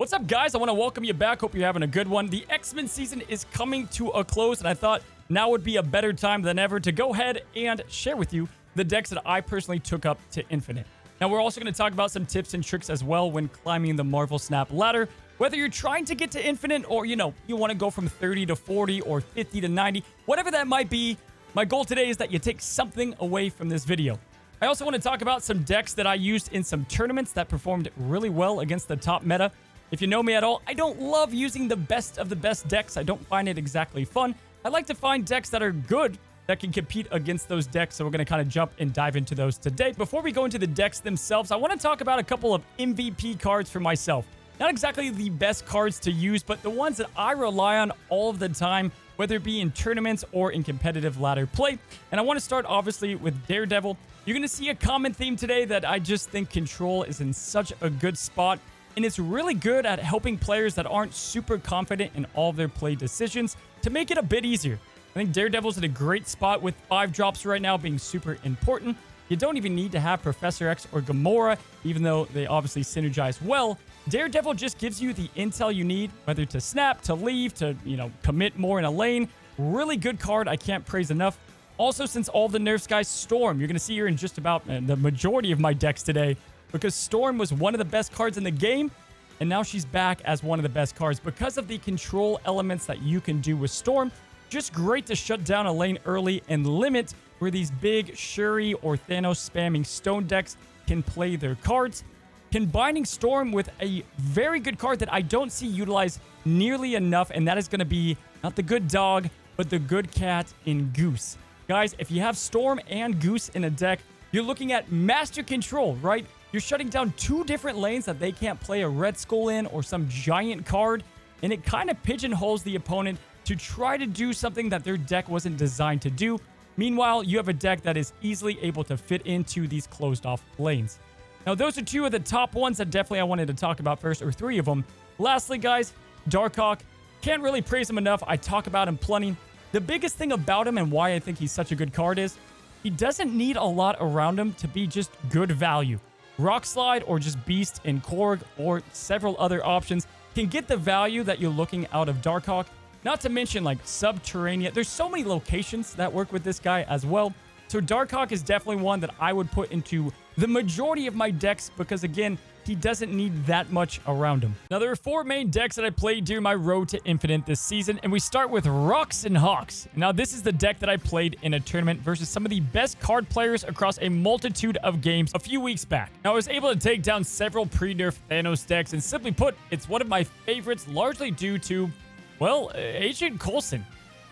What's up, guys? I want to welcome you back. Hope you're having a good one. The X-Men season is coming to a close, and I thought now would be a better time than ever to go ahead and share with you the decks that I personally took up to Infinite. Now, we're also going to talk about some tips and tricks as well when climbing the Marvel Snap ladder. Whether you're trying to get to Infinite or, you want to go from 30 to 40 or 50 to 90, whatever that might be, my goal today is that you take something away from this video. I also want to talk about some decks that I used in some tournaments that performed really well against the top meta. If you know me at all, I don't love using the best of the best decks. I don't find it exactly fun. I like to find decks that are good that can compete against those decks, so we're going to kind of jump and dive into those today. Before we go into the decks themselves, I want to talk about a couple of MVP cards for myself. Not exactly the best cards to use, but the ones that I rely on all of the time, whether it be in tournaments or in competitive ladder play. And I want to start, obviously, with Daredevil. You're going to see a common theme today that I just think Control is in such a good spot. And it's really good at helping players that aren't super confident in all of their play decisions to make it a bit easier. I think Daredevil's in a great spot with 5 drops right now being super important. You don't even need to have Professor X or Gamora, even though they obviously synergize well. Daredevil just gives you the intel you need, whether to snap, to leave, to, commit more in a lane. Really good card. I can't praise enough. Also, since all of the nerfs, guys, Storm, you're going to see here in just about the majority of my decks today, because Storm was one of the best cards in the game, and now she's back as one of the best cards because of the control elements that you can do with Storm. Just great to shut down a lane early and limit where these big Shuri or Thanos spamming stone decks can play their cards. Combining Storm with a very good card that I don't see utilized nearly enough, and that is going to be not the good dog, but the good cat in Goose. Guys, if you have Storm and Goose in a deck, you're looking at master control, right? You're shutting down 2 different lanes that they can't play a Red Skull in or some giant card, and it kind of pigeonholes the opponent to try to do something that their deck wasn't designed to do. Meanwhile, you have a deck that is easily able to fit into these closed-off lanes. Now, those are 2 of the top ones that definitely I wanted to talk about first, or 3 of them. Lastly, guys, Darkhawk. Can't really praise him enough. I talk about him plenty. The biggest thing about him and why I think he's such a good card is he doesn't need a lot around him to be just good value. Rock Slide or just Beast and Korg or several other options can get the value that you're looking out of Darkhawk. Not to mention like Subterranea. There's so many locations that work with this guy as well. So Darkhawk is definitely one that I would put into the majority of my decks because, again, he doesn't need that much around him. Now, there are 4 main decks that I played during my road to Infinite this season, and we start with Rocks and Hawks. Now, this is the deck that I played in a tournament versus some of the best card players across a multitude of games a few weeks back. Now, I was able to take down several pre-nerf Thanos decks, and simply put, it's one of my favorites, largely due to, well, Agent Coulson.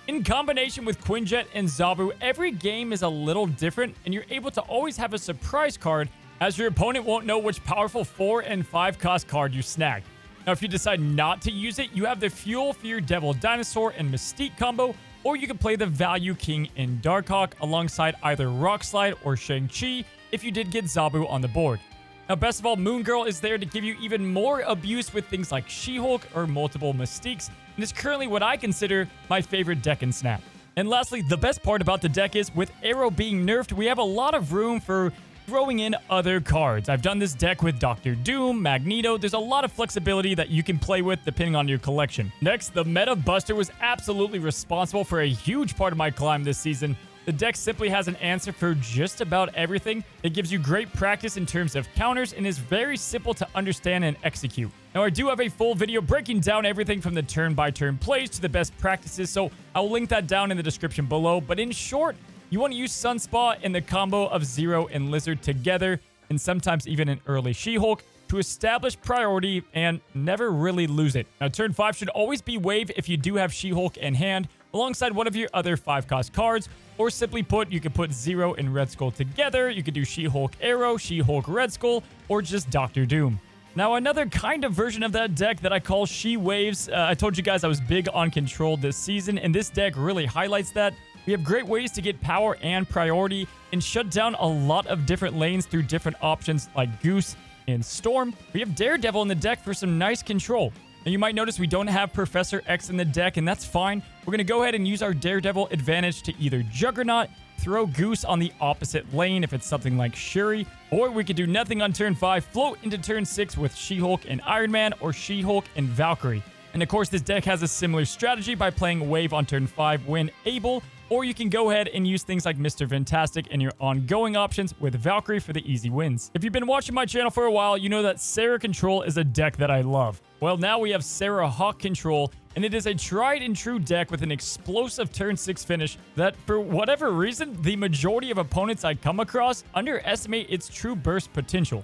In combination with Quinjet and Zabu, every game is a little different, and you're able to always have a surprise card as your opponent won't know which powerful 4 and 5 cost card you snagged. Now, if you decide not to use it, you have the Fuel for your Devil Dinosaur and Mystique combo, or you can play the Value King in Darkhawk alongside either Rock Slide or Shang-Chi if you did get Zabu on the board. Now, best of all, Moon Girl is there to give you even more abuse with things like She-Hulk or multiple Mystiques, and is currently what I consider my favorite deck in Snap. And lastly, the best part about the deck is, with Arrow being nerfed, we have a lot of room for throwing in other cards. I've done this deck with Dr. Doom, Magneto. There's a lot of flexibility that you can play with depending on your collection. Next, the Meta Buster was absolutely responsible for a huge part of my climb this season. The deck simply has an answer for just about everything. It gives you great practice in terms of counters and is very simple to understand and execute. Now, I do have a full video breaking down everything from the turn-by-turn plays to the best practices, so I will link that down in the description below. But in short, you want to use Sunspot and the combo of Zero and Lizard together, and sometimes even an early She-Hulk, to establish priority and never really lose it. Now, turn 5 should always be Wave if you do have She-Hulk in hand, alongside one of your other 5-cost cards, or simply put, you could put Zero and Red Skull together. You could do She-Hulk Arrow, She-Hulk Red Skull, or just Dr. Doom. Now, another kind of version of that deck that I call She-Waves. I told you guys I was big on control this season, and this deck really highlights that. We have great ways to get power and priority and shut down a lot of different lanes through different options like Goose and Storm. We have Daredevil in the deck for some nice control. Now, you might notice we don't have Professor X in the deck, and that's fine. We're going to go ahead and use our Daredevil advantage to either Juggernaut, throw Goose on the opposite lane if it's something like Shuri, or we could do nothing on turn 5, float into turn 6 with She-Hulk and Iron Man, or She-Hulk and Valkyrie. And of course, this deck has a similar strategy by playing Wave on turn 5 when able, or you can go ahead and use things like Mr. Fantastic and your ongoing options with Valkyrie for the easy wins. If you've been watching my channel for a while, you know that Sera Control is a deck that I love. Well, now we have Sera Hawk Control, and it is a tried and true deck with an explosive turn 6 finish that, for whatever reason, the majority of opponents I come across underestimate its true burst potential.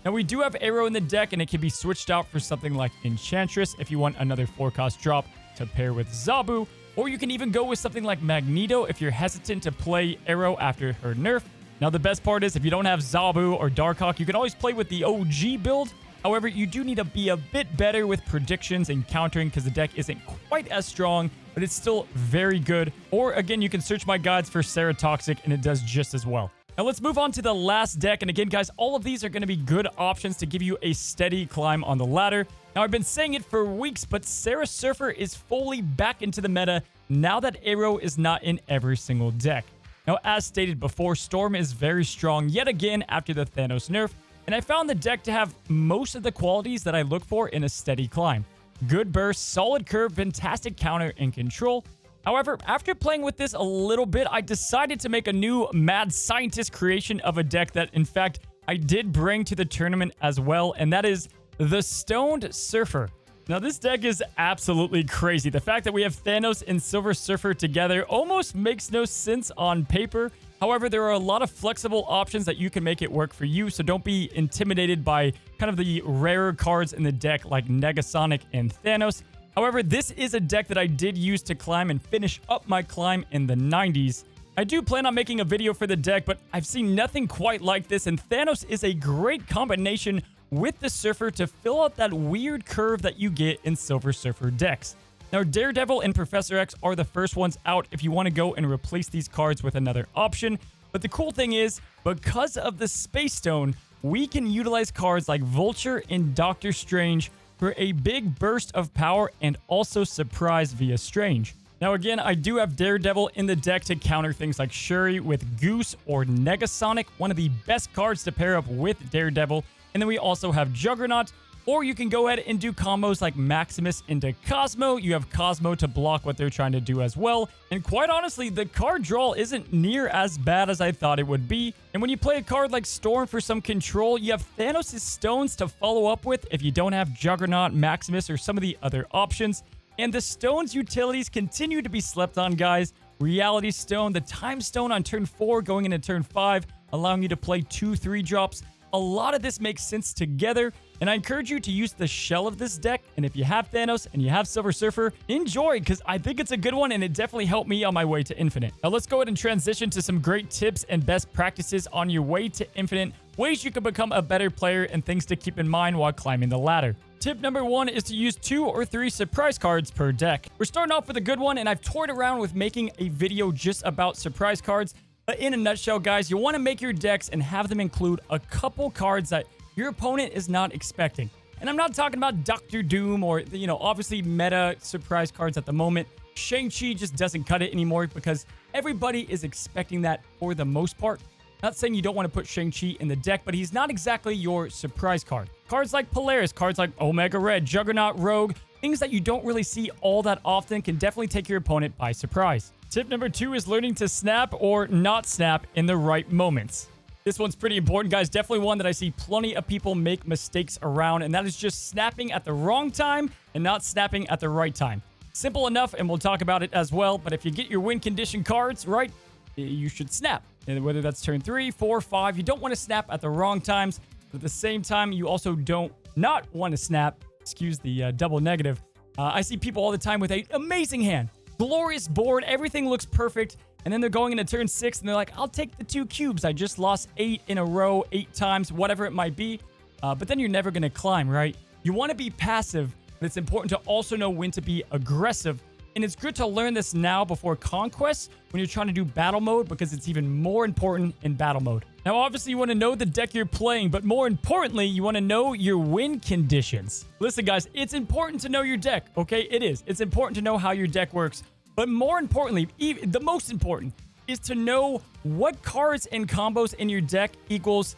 Now, we do have Arrow in the deck, and it can be switched out for something like Enchantress if you want another 4-cost drop to pair with Zabu, or you can even go with something like Magneto if you're hesitant to play Arrow after her nerf. Now, the best part is if you don't have Zabu or Darkhawk, you can always play with the OG build. However, you do need to be a bit better with predictions and countering because the deck isn't quite as strong, but it's still very good. Or again, you can search my guides for Sera Toxic and it does just as well. Now let's move on to the last deck. And again, guys, all of these are going to be good options to give you a steady climb on the ladder. Now, I've been saying it for weeks, but Sera Surfer is fully back into the meta now that Arrow is not in every single deck. Now, as stated before, Storm is very strong yet again after the Thanos nerf, and I found the deck to have most of the qualities that I look for in a steady climb. Good burst, solid curve, fantastic counter, and control. However, after playing with this a little bit, I decided to make a new mad scientist creation of a deck that, in fact, I did bring to the tournament as well, and that is the Stoned Surfer. Now, this deck is absolutely crazy. The fact that we have Thanos and Silver Surfer together almost makes no sense on paper. However, there are a lot of flexible options that you can make it work for you, so don't be intimidated by kind of the rarer cards in the deck like Negasonic and Thanos. However, this is a deck that I did use to climb and finish up my climb in the 90s. I do plan on making a video for the deck, but I've seen nothing quite like this, and Thanos is a great combination with the Surfer to fill out that weird curve that you get in Silver Surfer decks. Now, Daredevil and Professor X are the first ones out if you want to go and replace these cards with another option. But the cool thing is, because of the Space Stone, we can utilize cards like Vulture and Doctor Strange for a big burst of power and also surprise via Strange. Now, again, I do have Daredevil in the deck to counter things like Shuri with Goose or Negasonic, one of the best cards to pair up with Daredevil. And then we also have Juggernaut, or you can go ahead and do combos like Maximus into Cosmo. You have Cosmo to block what they're trying to do as well. And quite honestly, the card draw isn't near as bad as I thought it would be. And when you play a card like Storm for some control, you have Thanos' stones to follow up with if you don't have Juggernaut, Maximus, or some of the other options. And the stones utilities continue to be slept on, guys. Reality Stone, the Time Stone on turn 4 going into turn 5, allowing you to play 2 3-drops. A lot of this makes sense together, and I encourage you to use the shell of this deck. And if you have Thanos and you have Silver Surfer, enjoy, because I think it's a good one and it definitely helped me on my way to Infinite. Now let's go ahead and transition to some great tips and best practices on your way to Infinite, ways you can become a better player and things to keep in mind while climbing the ladder. Tip number 1 is to use 2 or 3 surprise cards per deck. We're starting off with a good one, and I've toyed around with making a video just about surprise cards. But in a nutshell, guys, you want to make your decks and have them include a couple cards that your opponent is not expecting. And I'm not talking about Doctor Doom or, obviously meta surprise cards at the moment. Shang-Chi just doesn't cut it anymore because everybody is expecting that for the most part. Not saying you don't want to put Shang-Chi in the deck, but he's not exactly your surprise card. Cards like Polaris, cards like Omega Red, Juggernaut, Rogue, things that you don't really see all that often can definitely take your opponent by surprise. Tip number 2 is learning to snap or not snap in the right moments. This one's pretty important, guys. Definitely one that I see plenty of people make mistakes around, and that is just snapping at the wrong time and not snapping at the right time. Simple enough, and we'll talk about it as well, but if you get your win condition cards right, you should snap. And whether that's turn 3, 4, 5, you don't want to snap at the wrong times, but at the same time, you also don't not want to snap. Excuse the double negative. I see people all the time with an amazing hand. Glorious board, everything looks perfect, and then they're going into turn 6 and they're like, I'll take the 2 cubes. I just lost 8 in a row, 8 times, whatever it might be. But then you're never going to climb, right? You want to be passive, but it's important to also know when to be aggressive. And it's good to learn this now before conquests when you're trying to do battle mode, because it's even more important in battle mode. Now, obviously, you want to know the deck you're playing, but more importantly, you want to know your win conditions. Listen, guys, it's important to know your deck, okay? It is. It's important to know how your deck works. But more importantly, the most important, is to know what cards and combos in your deck equals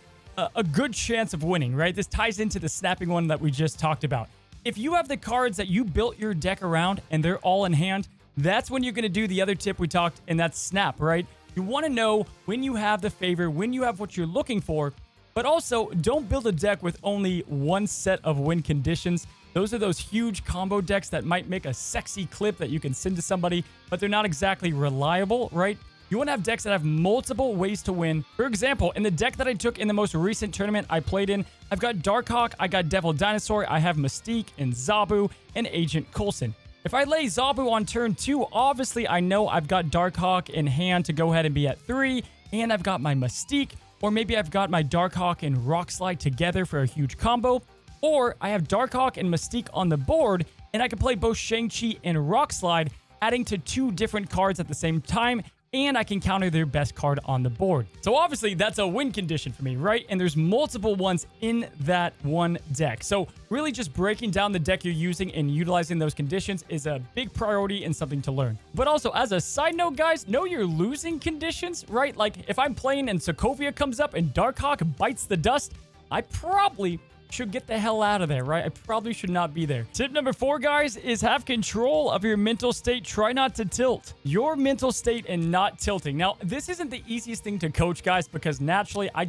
a good chance of winning, right? This ties into the snapping one that we just talked about. If you have the cards that you built your deck around and they're all in hand, that's when you're going to do the other tip we talked, and that's snap, right? You want to know when you have the favor, when you have what you're looking for, but also don't build a deck with only one set of win conditions. Those are those huge combo decks that might make a sexy clip that you can send to somebody, but they're not exactly reliable, right? You want to have decks that have multiple ways to win. For example, in the deck that I took in the most recent tournament I played in, I've got Darkhawk, I got Devil Dinosaur, I have Mystique and Zabu, and Agent Coulson. If I lay Zabu on turn 2, obviously I know I've got Darkhawk in hand to go ahead and be at 3, and I've got my Mystique, or maybe I've got my Darkhawk and Rockslide together for a huge combo, or I have Darkhawk and Mystique on the board, and I can play both Shang-Chi and Rockslide, adding to 2 different cards at the same time, and I can counter their best card on the board. So obviously that's a win condition for me, right? And there's multiple ones in that one deck. So really just breaking down the deck you're using and utilizing those conditions is a big priority and something to learn. But also, as a side note, guys, know your losing conditions, right? Like if I'm playing and Sokovia comes up and Darkhawk bites the dust, I probably should get the hell out of there, right? I probably should not be there. Tip number 4, guys, is have control of your mental state. Try not to tilt. Your mental state and not tilting. Now, this isn't the easiest thing to coach, guys, because naturally, I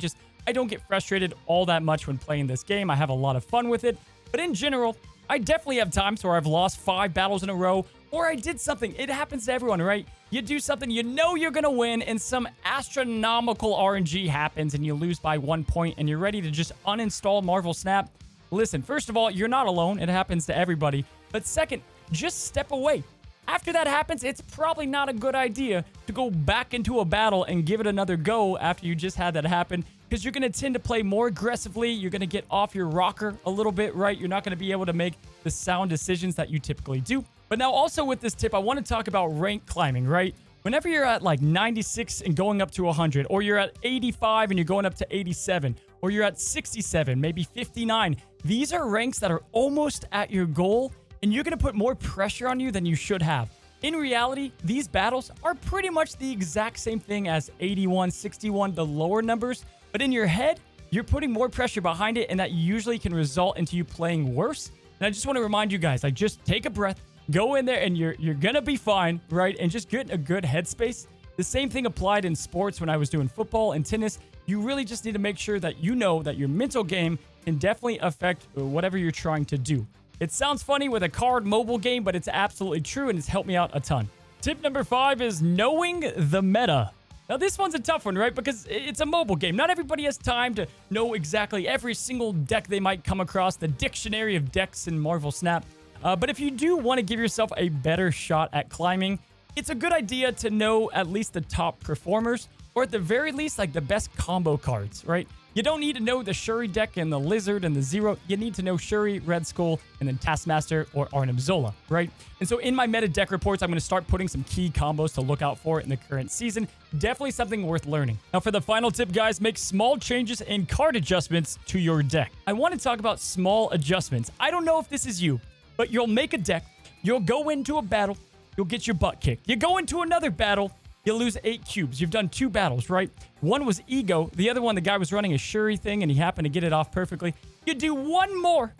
don't get frustrated all that much when playing this game. I have a lot of fun with it. But in general, I definitely have times where I've lost 5 battles in a row, or I did something. It happens to everyone, right? You do something, you know you're going to win, and some astronomical RNG happens, and you lose by 1 point, and you're ready to just uninstall Marvel Snap. Listen, first of all, you're not alone. It happens to everybody. But second, just step away. After that happens, it's probably not a good idea to go back into a battle and give it another go after you just had that happen, because you're going to tend to play more aggressively. You're going to get off your rocker a little bit, right? You're not going to be able to make the sound decisions that you typically do. But now also with this tip, I want to talk about rank climbing, right? Whenever you're at like 96 and going up to 100, or you're at 85 and you're going up to 87, or you're at 67, maybe 59, these are ranks that are almost at your goal, and you're going to put more pressure on you than you should have. In reality, these battles are pretty much the exact same thing as 81, 61, the lower numbers, but in your head, you're putting more pressure behind it, and that usually can result into you playing worse. And I just want to remind you guys, like, just take a breath, go in there, and you're going to be fine, right? And just get in a good headspace. The same thing applied in sports when I was doing football and tennis. You really just need to make sure that you know that your mental game can definitely affect whatever you're trying to do. It sounds funny with a card mobile game, but it's absolutely true, and it's helped me out a ton. Tip number 5 is knowing the meta. Now, this one's a tough one, right? Because it's a mobile game. Not everybody has time to know exactly every single deck they might come across, the dictionary of decks in Marvel Snap. But if you do want to give yourself a better shot at climbing, it's a good idea to know at least the top performers, or at the very least, like the best combo cards, right? You don't need to know the Shuri deck and the Lizard and the Zero. You need to know Shuri, Red Skull, and then Taskmaster or Arnim Zola, right? And so in my meta deck reports, I'm going to start putting some key combos to look out for in the current season. Definitely something worth learning. Now for the final tip, guys, make small changes and card adjustments to your deck. I want to talk about small adjustments. I don't know if this is you, but you'll make a deck, you'll go into a battle, you'll get your butt kicked. You go into another battle, you lose 8 cubes. You've done 2 battles, right? One was Ego. The other one, the guy was running a Shuri thing, and he happened to get it off perfectly. You do one more,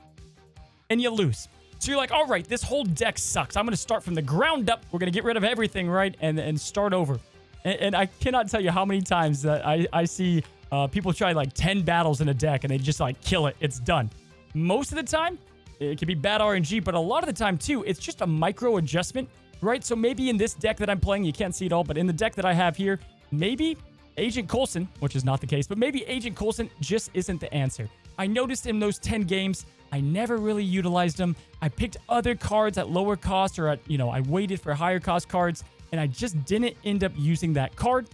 and you lose. So you're like, all right, this whole deck sucks. I'm going to start from the ground up. We're going to get rid of everything, right? And start over. And I cannot tell you how many times that I see people try like 10 battles in a deck, and they just like kill it. It's done. Most of the time, it can be bad RNG, but a lot of the time, too, it's just a micro adjustment, right? So maybe in this deck that I'm playing, you can't see it all, but in the deck that I have here, maybe Agent Coulson, which is not the case, but maybe Agent Coulson just isn't the answer. I noticed in those 10 games, I never really utilized them. I picked other cards at lower cost, or I waited for higher cost cards, and I just didn't end up using that card.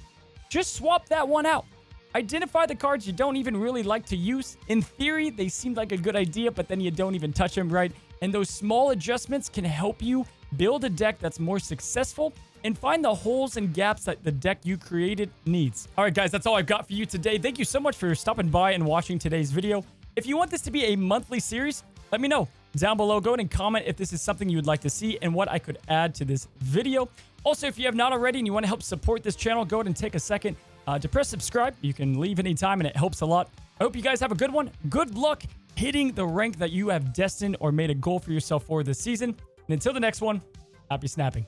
Just swap that one out. Identify the cards you don't even really like to use. In theory, they seemed like a good idea, but then you don't even touch them, right? And those small adjustments can help you build a deck that's more successful and find the holes and gaps that the deck you created needs. All right, guys, that's all I've got for you today. Thank you so much for stopping by and watching today's video. If you want this to be a monthly series, let me know. down below. Go ahead and comment if this is something you would like to see and what I could add to this video. Also, if you have not already and you want to help support this channel, go ahead and take a second to press subscribe. You can leave anytime and it helps a lot. I hope you guys have a good one. Good luck hitting the rank that you have destined or made a goal for yourself for this season. And until the next one, happy snapping.